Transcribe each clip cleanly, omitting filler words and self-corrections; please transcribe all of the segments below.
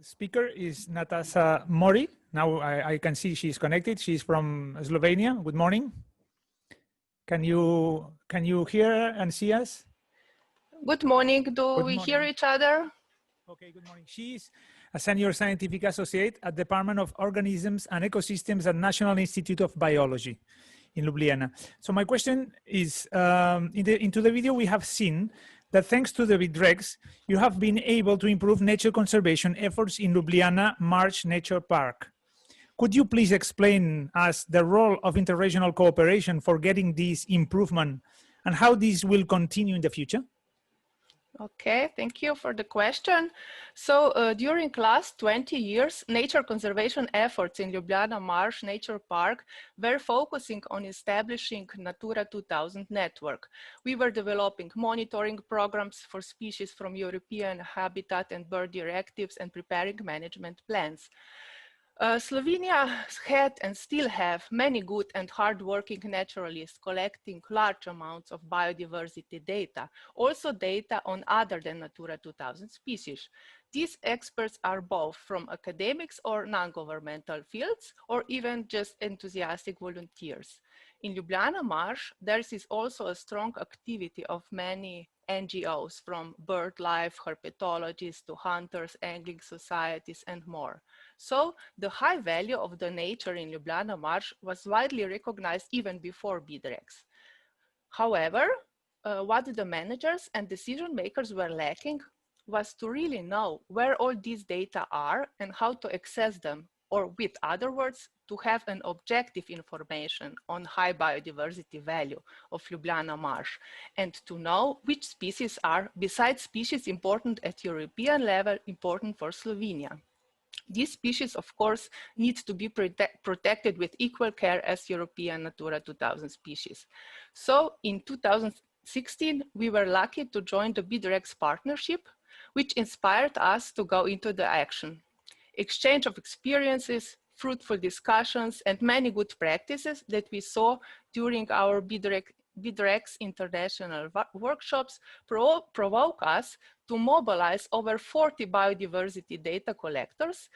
Speaker is Natasha Mori. Now I can see she's connected. She's from Slovenia. Good morning. Can you hear and see us? Good morning. Do we hear each other? Okay, good morning. She is a senior scientific associate at the Department of Organisms and Ecosystems at National Institute of Biology in Ljubljana. So my question is, into the video we have seen that thanks to the BitREx, you have been able to improve nature conservation efforts in Ljubljana Marsh Nature Park. Could you please explain us the role of interregional cooperation for getting this improvement and how this will continue in the future? Okay, thank you for the question. So during last 20 years, nature conservation efforts in Ljubljana Marsh Nature Park were focusing on establishing Natura 2000 network. We were developing monitoring programs for species from European Habitat and Bird Directives and preparing management plans. Slovenia had and still have many good and hardworking naturalists collecting large amounts of biodiversity data, also data on other than Natura 2000 species. These experts are both from academics or non-governmental fields, or even just enthusiastic volunteers. In Ljubljana Marsh, there is also a strong activity of many NGOs, from BirdLife, herpetologists to hunters, angling societies, and more. So the high value of the nature in Ljubljana Marsh was widely recognized even before BitREx. However, what the managers and decision makers were lacking was to really know where all these data are and how to access them, or with other words, to have an objective information on high biodiversity value of Ljubljana Marsh, and to know which species are, besides species important at European level, important for Slovenia. These species, of course, need to be protected with equal care as European Natura 2000 species. So in 2016, we were lucky to join the BitREx partnership, which inspired us to go into the action. Exchange of experiences, fruitful discussions, and many good practices that we saw during our BitREx international workshops provoke us to mobilize over 40 biodiversity data collectors.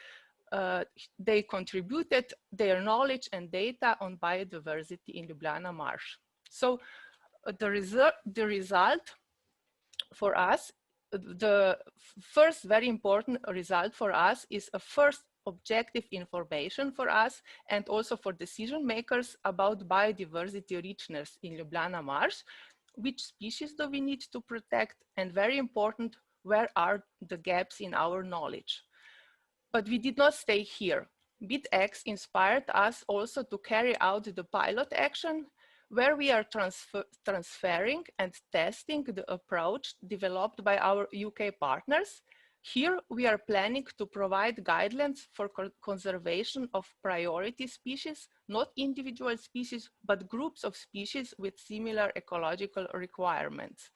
They contributed their knowledge and data on biodiversity in Ljubljana Marsh. So the result for us, the first very important result for us is a first objective information for us and also for decision makers about biodiversity richness in Ljubljana Marsh. Which species do we need to protect, and very important, where are the gaps in our knowledge? But we did not stay here. BitX inspired us also to carry out the pilot action, where we are transferring and testing the approach developed by our UK partners. Here we are planning to provide guidelines for conservation of priority species, not individual species, but groups of species with similar ecological requirements.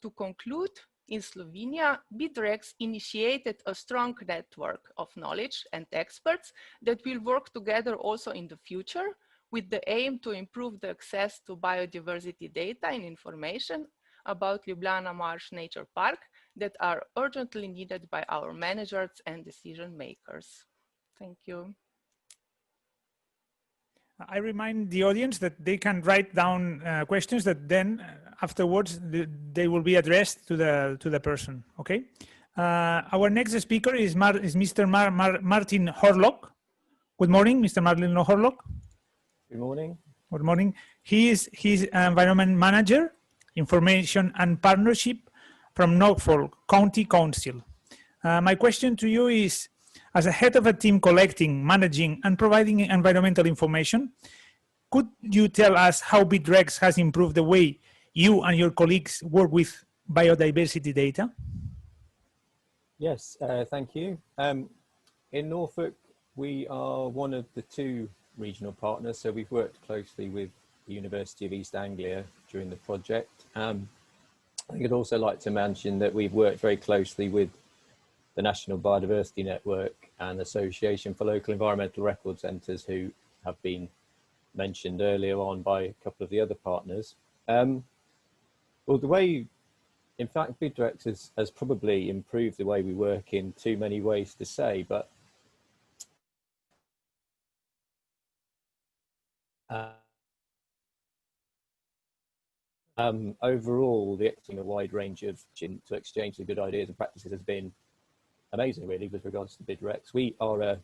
To conclude, in Slovenia, BitREx initiated a strong network of knowledge and experts that will work together also in the future, with the aim to improve the access to biodiversity data and information about Ljubljana Marsh Nature Park that are urgently needed by our managers and decision makers. Thank you. I remind the audience that they can write down questions that then afterwards they will be addressed to the person. Okay. Our next speaker is Mr. Martin Horlock. Good morning, Mr. Martin Horlock. Good morning. Good morning. He's environment manager, information and partnership from Norfolk County Council. My question to you is, as a head of a team collecting, managing, and providing environmental information, could you tell us how BitREx has improved the way you and your colleagues work with biodiversity data? Yes, thank you. In Norfolk, we are one of the two regional partners, so we've worked closely with the University of East Anglia during the project. I think I'd also like to mention that we've worked very closely with the National Biodiversity Network and Association for Local Environmental Record Centres, who have been mentioned earlier on by a couple of the other partners. Well, the way in fact, BidRex has probably improved the way we work in too many ways to say, but overall, the a wide range of to exchange the good ideas and practices has been amazing, really, with regards to BidRex. We are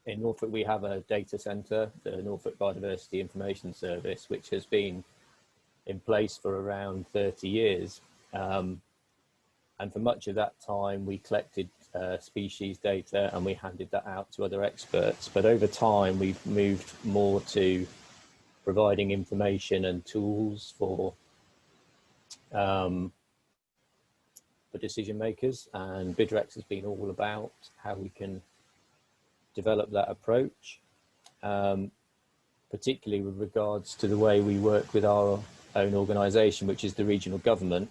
in Norfolk, we have a data centre, the Norfolk Biodiversity Information Service, which has been in place for around 30 years. And for much of that time, we collected species data and we handed that out to other experts. But over time, we've moved more to providing information and tools for decision makers. And BidRex has been all about how we can develop that approach, particularly with regards to the way we work with our own organisation, which is the regional government.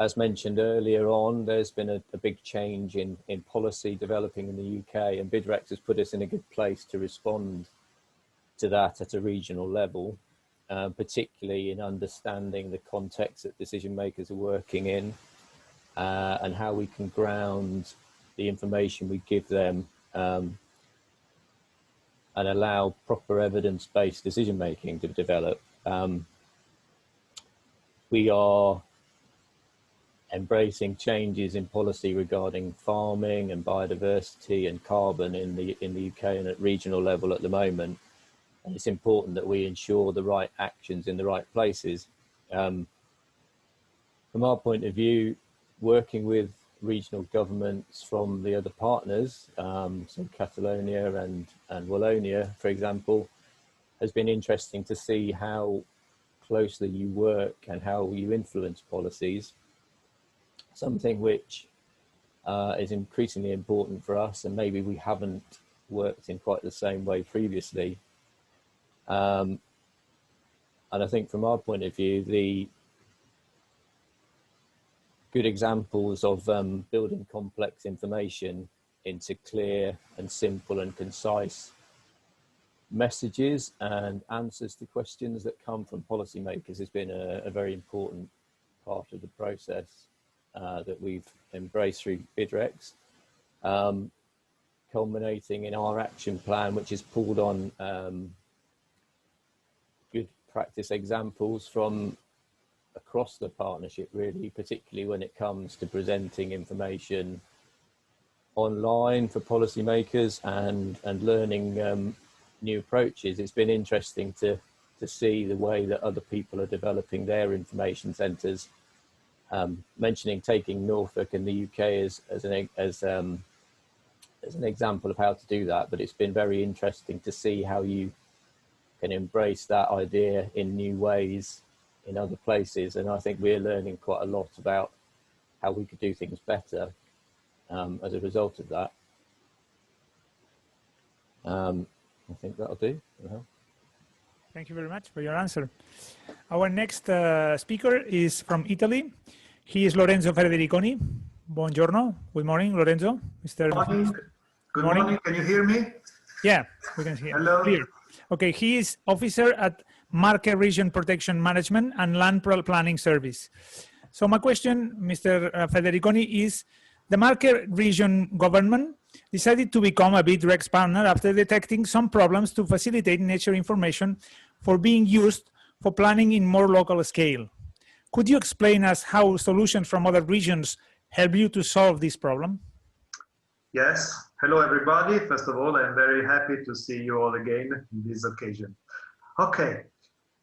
As mentioned earlier on, there's been a big change in policy developing in the UK, and BidRex has put us in a good place to respond to that at a regional level, particularly in understanding the context that decision makers are working in, and how we can ground the information we give them and allow proper evidence-based decision making to develop. We are embracing changes in policy regarding farming and biodiversity and carbon in the UK and at regional level at the moment. And it's important that we ensure the right actions in the right places. From our point of view, working with regional governments from the other partners, so Catalonia and Wallonia, for example, has been interesting to see how closely you work and how you influence policies, something which is increasingly important for us, and maybe we haven't worked in quite the same way previously. And I think from our point of view, the good examples of building complex information into clear and simple and concise messages and answers to questions that come from policymakers has been a very important part of the process that we've embraced through BidRex, culminating in our action plan, which is pulled on good practice examples from across the partnership, really, particularly when it comes to presenting information online for policymakers and learning new approaches. It's been interesting to see the way that other people are developing their information centres. Taking Norfolk and the UK as an example of how to do that, but it's been very interesting to see how you can embrace that idea in new ways in other places, and I think we're learning quite a lot about how we could do things better as a result of that. I think that'll do. Thank you very much for your answer. Our next speaker is from Italy. He is Lorenzo Federiconi. Buongiorno. Good morning, Lorenzo. Good morning. Good morning. Can you hear me? Yeah, we can hear. Hello. Clear. Okay, he is officer at Marche Region Protection Management and Land Planning Service. So my question, Mr. Federiconi, is the Marche Region government decided to become a BidRex partner after detecting some problems to facilitate nature information for being used for planning in more local scale. Could you explain us how solutions from other regions help you to solve this problem? Yes. Hello, everybody. First of all, I'm very happy to see you all again on this occasion. Okay,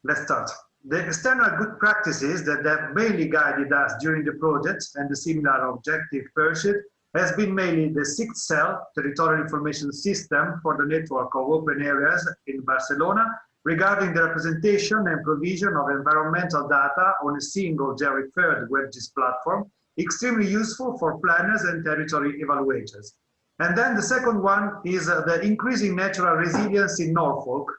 let's start. The external good practices that have mainly guided us during the project and the similar objective pursued has been mainly the 6th cell territorial information system for the network of open areas in Barcelona regarding the representation and provision of environmental data on a single geo-referred WebGIS platform, extremely useful for planners and territory evaluators. And then the second one is the increasing natural resilience in Norfolk,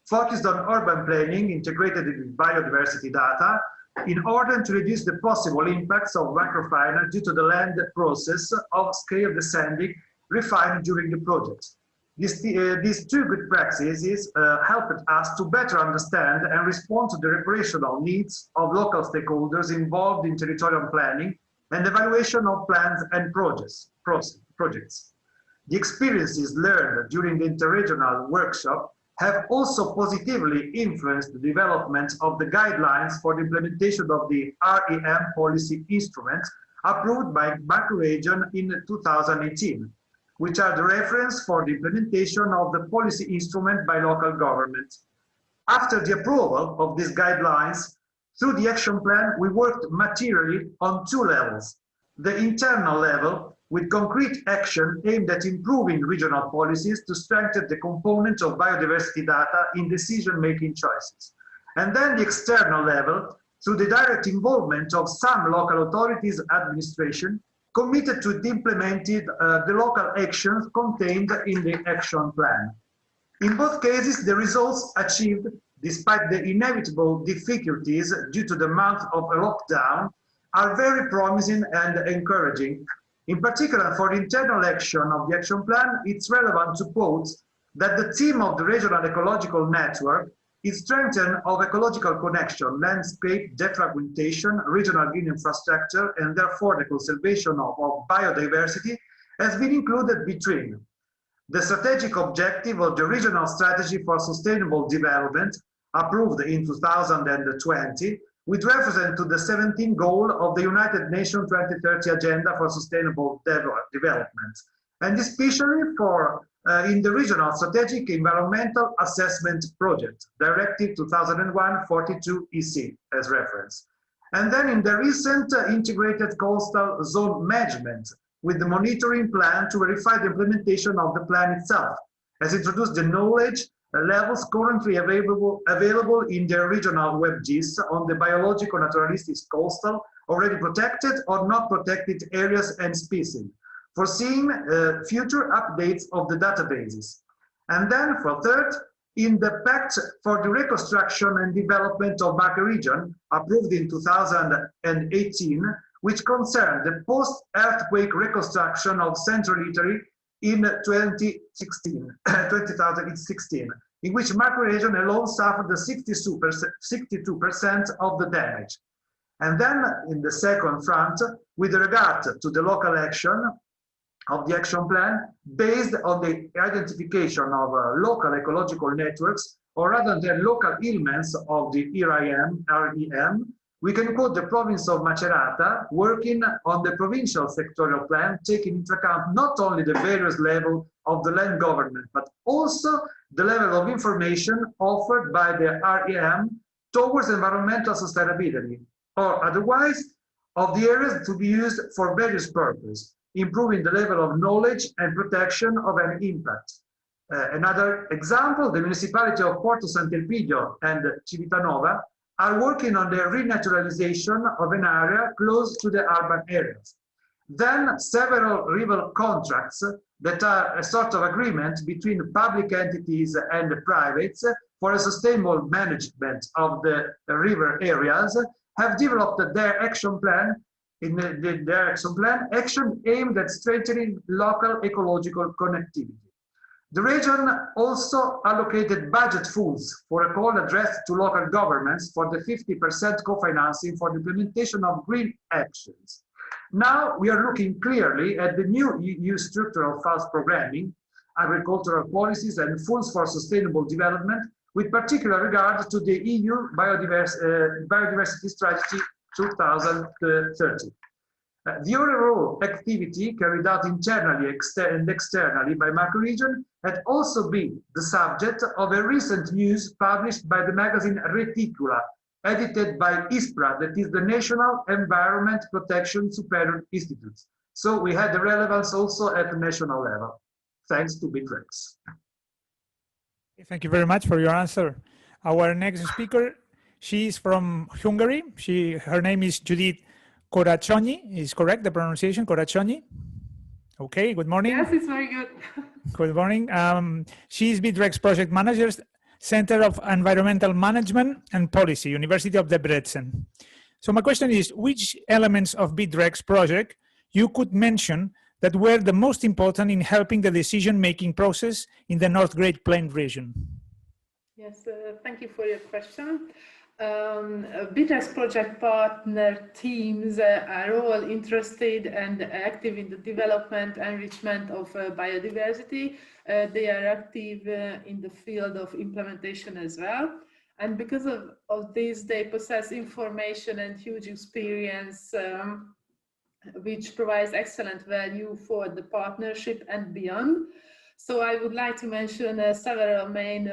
focused on urban planning integrated with biodiversity data in order to reduce the possible impacts of microfinance due to the land process of scale descending refined during the project. These two good practices helped us to better understand and respond to the operational needs of local stakeholders involved in territorial planning and evaluation of plans and projects. The experiences learned during the interregional workshop have also positively influenced the development of the guidelines for the implementation of the REM policy instruments approved by macro-region in 2018, which are the reference for the implementation of the policy instrument by local governments. After the approval of these guidelines, through the action plan, we worked materially on two levels. The internal level, with concrete action aimed at improving regional policies to strengthen the component of biodiversity data in decision-making choices. And then the external level, through the direct involvement of some local authorities administration committed to implementing the local actions contained in the action plan. In both cases, the results achieved, despite the inevitable difficulties due to the month of a lockdown, are very promising and encouraging. In particular, for the internal action of the action plan, it's relevant to quote that the theme of the regional ecological network is strengthening of ecological connection, landscape defragmentation, regional green infrastructure, and therefore the conservation of biodiversity has been included between the strategic objective of the Regional Strategy for Sustainable Development, approved in 2020, with reference to the 17th goal of the United Nations 2030 Agenda for Sustainable Development, and especially for in the Regional Strategic Environmental Assessment Project, Directive 2001/42/EC as reference. And then in the recent Integrated Coastal Zone Management, with the monitoring plan to verify the implementation of the plan itself, has introduced the knowledge levels currently available in the regional WebGIS on the biological naturalistic coastal, already protected or not protected areas and species, foreseeing future updates of the databases. And then for third, in the Pact for the Reconstruction and Development of Macro-Region, approved in 2018, which concerned the post-earthquake reconstruction of Central Italy in 2016, in which macro-region alone suffered the 62% of the damage. And then in the second front, with regard to the local action of the action plan, based on the identification of local ecological networks, or rather than local elements of the REM, we can quote the province of Macerata working on the provincial sectorial plan, taking into account not only the various levels of the land government, but also the level of information offered by the REM towards environmental sustainability, or otherwise of the areas to be used for various purposes, improving the level of knowledge and protection of any impact. Another example, the municipality of Porto Sant'Elpidio and Civitanova are working on the renaturalization of an area close to the urban areas. Then several river contracts that are a sort of agreement between public entities and privates for a sustainable management of the river areas have developed their action plan. In their action plan, action aimed at strengthening local ecological connectivity. The region also allocated budget funds for a call addressed to local governments for the 50% co-financing for the implementation of green actions. Now we are looking clearly at the new EU structural funds programming, agricultural policies and funds for sustainable development, with particular regard to the EU Biodiversity Strategy 2030. The overall activity carried out internally and externally by macro-region had also been the subject of a recent news published by the magazine Reticula, edited by ISPRA, that is the National Environment Protection Superior Institute. So we had the relevance also at the national level, thanks to BitREx. Thank you very much for your answer. Our next speaker, she is from Hungary. Her name is Judith Korachonyi, is correct, the pronunciation, Korachonyi? Okay, good morning. Yes, it's very good. Good morning. She is BitREx Project Manager, Center of Environmental Management and Policy, University of Debrecen. So my question is, which elements of BitREx project you could mention that were the most important in helping the decision-making process in the North Great Plains region? Yes, thank you for your question. BITREX project partner teams are all interested and active in the development and enrichment of biodiversity. They are active in the field of implementation as well. And because of this, they possess information and huge experience, which provides excellent value for the partnership and beyond. So I would like to mention several main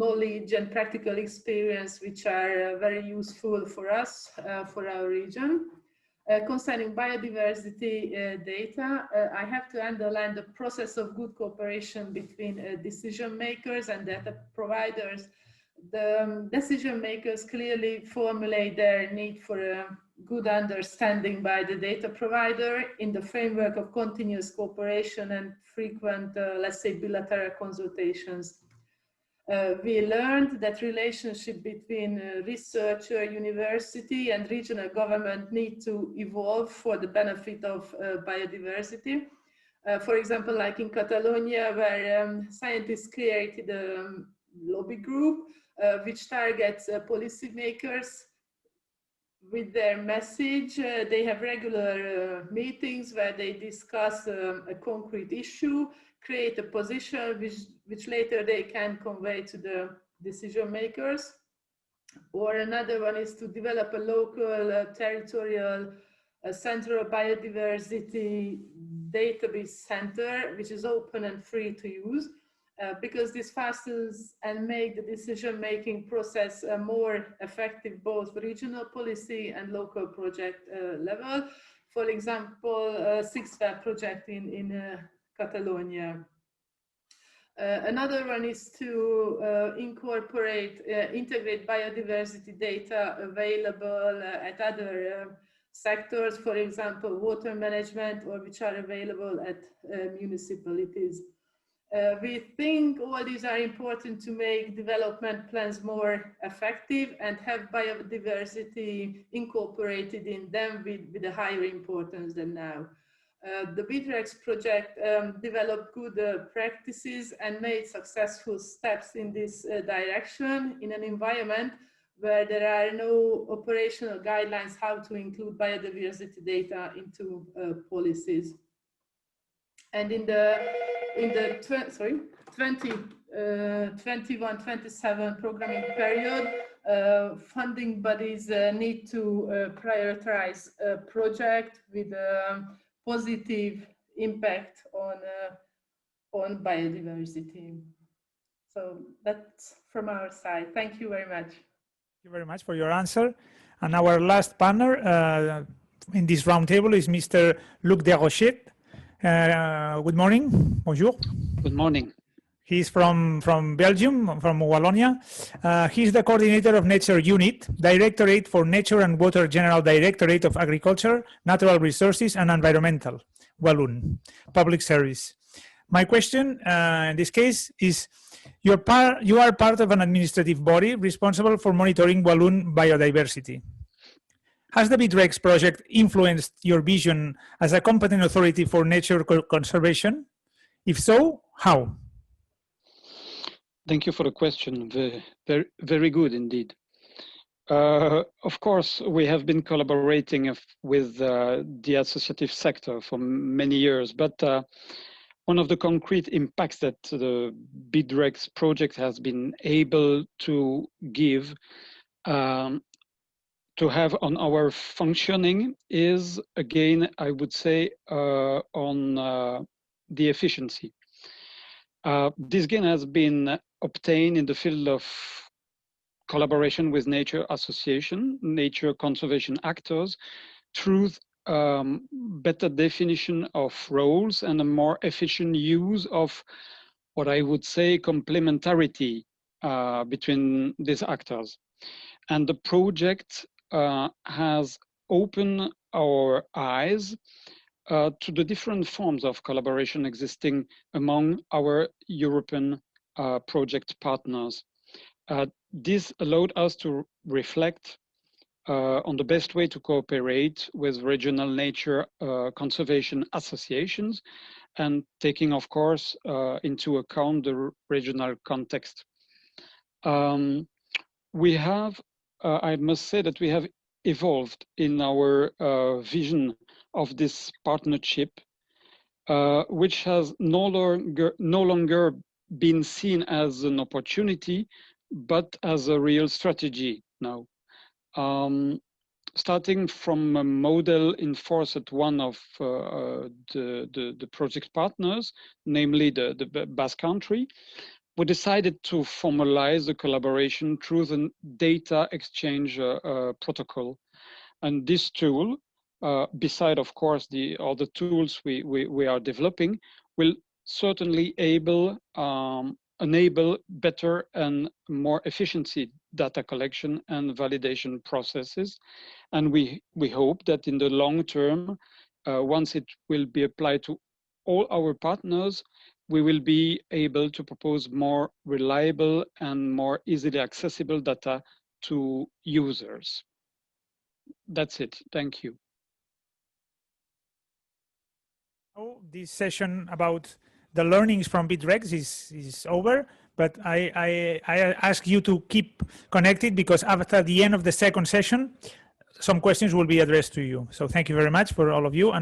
knowledge and practical experience which are very useful for us, for our region. Concerning biodiversity data, I have to underline the process of good cooperation between decision makers and data providers. The decision makers clearly formulate their need for a good understanding by the data provider in the framework of continuous cooperation and frequent, let's say, bilateral consultations. We learned that relationship between researcher, university, and regional government need to evolve for the benefit of biodiversity. For example, like in Catalonia, where scientists created a lobby group which targets policymakers with their message. They have regular meetings where they discuss a concrete issue, create a position which later they can convey to the decision makers. Or another one is to develop a local territorial central biodiversity database center, which is open and free to use. Because this fastens and make the decision-making process more effective, both regional policy and local project level. For example, 6 project in Catalonia. Another one is to integrate biodiversity data available at other sectors, for example, water management, or which are available at municipalities. We think all these are important to make development plans more effective and have biodiversity incorporated in them with a higher importance than now. The BITREX project developed good practices and made successful steps in this direction in an environment where there are no operational guidelines how to include biodiversity data into policies. And in the 21-27 programming period, funding bodies need to prioritize a project with a positive impact on biodiversity. So that's from our side. Thank you very much. Thank you very much for your answer. And our last partner in this roundtable is Mr. Luc Desrochers. Good morning. Bonjour. Good morning. He's from Belgium, from Wallonia. He's the coordinator of Nature Unit, Directorate for Nature and Water, General Directorate of Agriculture, Natural Resources and Environmental, Walloon, Public Service. My question in this case is, you are part of an administrative body responsible for monitoring Walloon biodiversity. Has the BITREX project influenced your vision as a competent authority for nature conservation? If so, how? Thank you for the question. Very good indeed. Of course, we have been collaborating with the associative sector for many years, but one of the concrete impacts that the BITREX project has been able to give to have on our functioning is, again, I would say, on the efficiency. This gain has been obtained in the field of collaboration with nature association, nature conservation actors, through better definition of roles and a more efficient use of what I would say complementarity between these actors. And the project has opened our eyes to the different forms of collaboration existing among our European project partners. This allowed us to reflect on the best way to cooperate with regional nature conservation associations, and taking, of course, into account the regional context. We have, I must say that we have evolved in our vision of this partnership, which has no longer been seen as an opportunity, but as a real strategy now. Starting from a model in force at one of the project partners, namely the Basque Country, we decided to formalize the collaboration through the data exchange protocol. And this tool, beside of course the other tools we are developing, will certainly enable better and more efficiency data collection and validation processes. And we hope that in the long term, once it will be applied to all our partners, we will be able to propose more reliable and more easily accessible data to users. That's it. Thank you. This session about the learnings from BitRex is over, but I ask you to keep connected, because after the end of the second session, some questions will be addressed to you. So thank you very much for all of you. And